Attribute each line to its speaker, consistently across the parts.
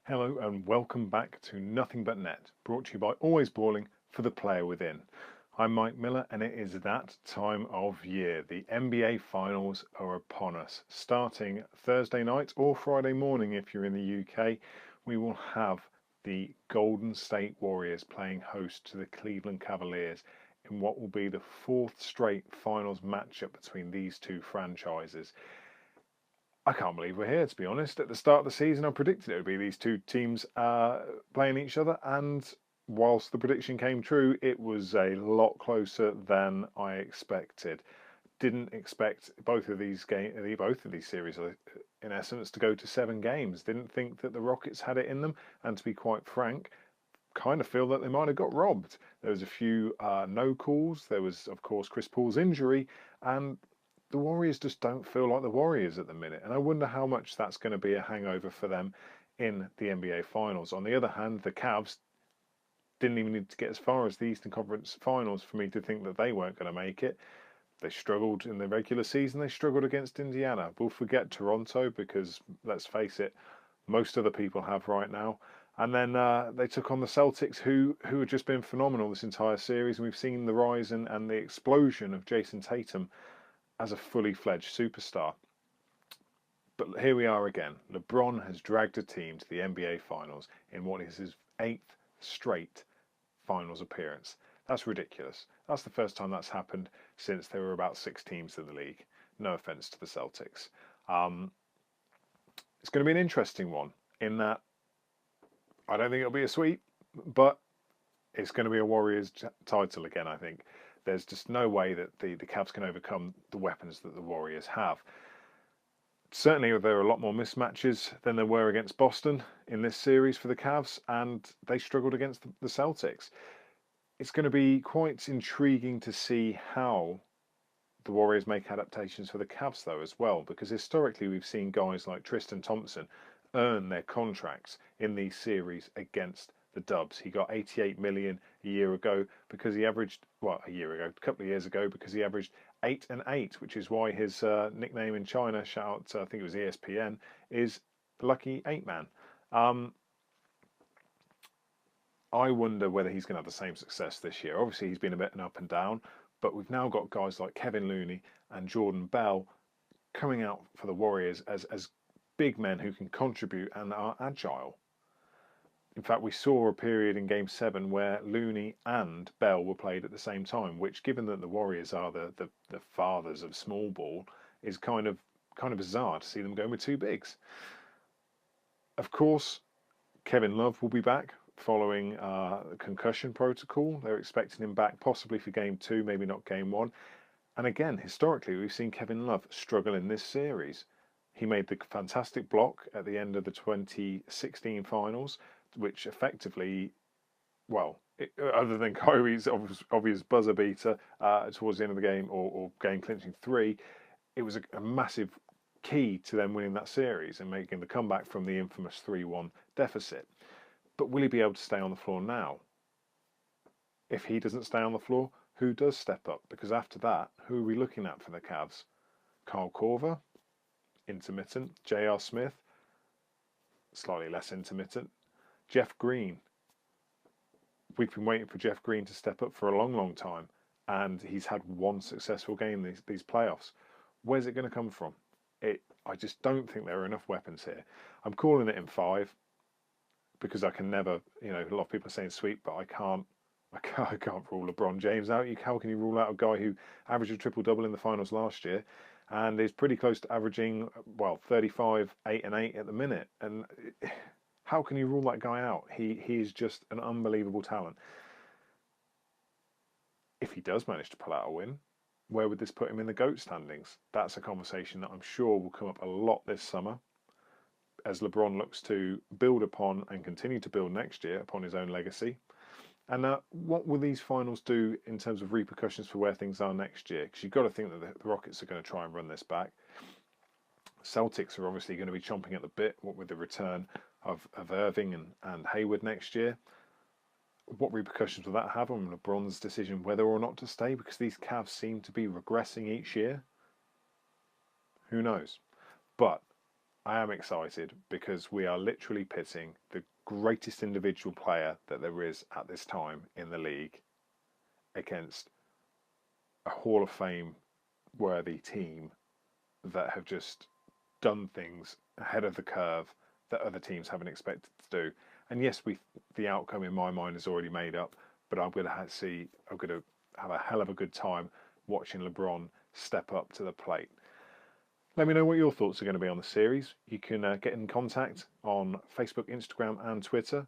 Speaker 1: Hello and welcome back to Nothing But Net, brought to you by Always Balling for the player within. I'm Mike Miller and it is that time of year. The NBA Finals are upon us. Starting Thursday night or Friday morning if you're in the UK, we will have the Golden State Warriors playing host to the Cleveland Cavaliers in what will be the fourth straight finals matchup between these two franchises. I can't believe we're here, to be honest. At the start of the season, I predicted it would be these two teams playing each other, and whilst the prediction came true, it was a lot closer than I expected. Didn't expect both of these series, in essence, to go to 7 games. Didn't think that the Rockets had it in them, and to be quite frank, kind of feel that they might have got robbed. There was a few no calls. There was, of course, Chris Paul's injury, and the Warriors just don't feel like the Warriors at the minute. And I wonder how much that's going to be a hangover for them in the NBA Finals. On the other hand, the Cavs didn't even need to get as far as the Eastern Conference Finals for me to think that they weren't going to make it. They struggled in the regular season. They struggled against Indiana. We'll forget Toronto because, let's face it, most other people have right now. And then they took on the Celtics, who have just been phenomenal this entire series. And we've seen the rise and the explosion of Jason Tatum as a fully fledged superstar. But here we are again. LeBron has dragged a team to the NBA Finals in what is his 8th straight Finals appearance. That's ridiculous. That's the first time that's happened since there were about 6 teams in the league. No offence to the Celtics. It's going to be an interesting one in that I don't think it'll be a sweep, but it's going to be a Warriors title again, I think. There's just no way that the Cavs can overcome the weapons that the Warriors have. Certainly, there are a lot more mismatches than there were against Boston in this series for the Cavs, and they struggled against the Celtics. It's going to be quite intriguing to see how the Warriors make adaptations for the Cavs, though, as well, because historically we've seen guys like Tristan Thompson earn their contracts in these series against the Dubs. He got 88 million a year ago because he averaged, well, a couple of years ago, because he averaged 8 and 8, which is why his nickname in China, shout out to, I think it was ESPN, is Lucky 8 Man. I wonder whether he's going to have the same success this year. Obviously, he's been a bit an up and down, but we've now got guys like Kevin Looney and Jordan Bell coming out for the Warriors as big men who can contribute and are agile. In fact, we saw a period in Game 7 where Looney and Bell were played at the same time, which, given that the Warriors are the fathers of small ball, is kind of bizarre to see them going with 2 bigs. Of course, Kevin Love will be back following concussion protocol. They're expecting him back possibly for Game 2, maybe not Game 1. And again, historically, we've seen Kevin Love struggle in this series. He made the fantastic block at the end of the 2016 finals, which effectively, well, other than Kyrie's obvious buzzer beater towards the end of the game or game clinching 3, it was a massive key to them winning that series and making the comeback from the infamous 3-1 deficit. But will he be able to stay on the floor now? If he doesn't stay on the floor, who does step up? Because after that, who are we looking at for the Cavs? Kyle Korver, intermittent. J.R. Smith, slightly less intermittent. Jeff Green. We've been waiting for Jeff Green to step up for a long, long time, and he's had one successful game these playoffs. Where's it going to come from? I just don't think there are enough weapons here. I'm calling it in 5 because I can never, a lot of people are saying sweep, but I can't rule LeBron James out. How can you rule out a guy who averaged a triple-double in the finals last year and is pretty close to averaging, 35, 8 and 8 at the minute? And how can you rule that guy out? He is just an unbelievable talent. If he does manage to pull out a win, where would this put him in the GOAT standings? That's a conversation that I'm sure will come up a lot this summer as LeBron looks to build upon and continue to build next year upon his own legacy. And what will these finals do in terms of repercussions for where things are next year? Because you've got to think that the Rockets are going to try and run this back. Celtics are obviously going to be chomping at the bit, what with the return of Irving and Hayward next year. What repercussions will that have on LeBron's decision whether or not to stay? Because these Cavs seem to be regressing each year. Who knows? But I am excited because we are literally pitting the greatest individual player that there is at this time in the league against a Hall of Fame worthy team that have just done things ahead of the curve that other teams haven't expected to do. And yes, the outcome in my mind is already made up, but I'm going to have a hell of a good time watching LeBron step up to the plate. Let me know what your thoughts are going to be on the series. You can get in contact on Facebook, Instagram, and Twitter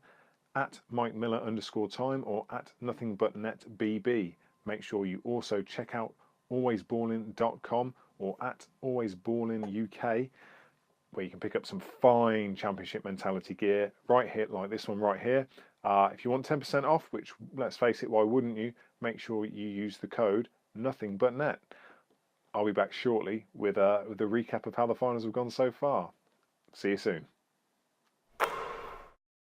Speaker 1: at Mike Miller _time or at NothingButNetBB. Make sure you also check out alwaysballin.com or at alwaysballinuk, where you can pick up some fine championship mentality gear right here, like this one right here. If you want 10% off, which let's face it, why wouldn't you? Make sure you use the code NothingButNet. I'll be back shortly with a recap of how the finals have gone so far. See you soon.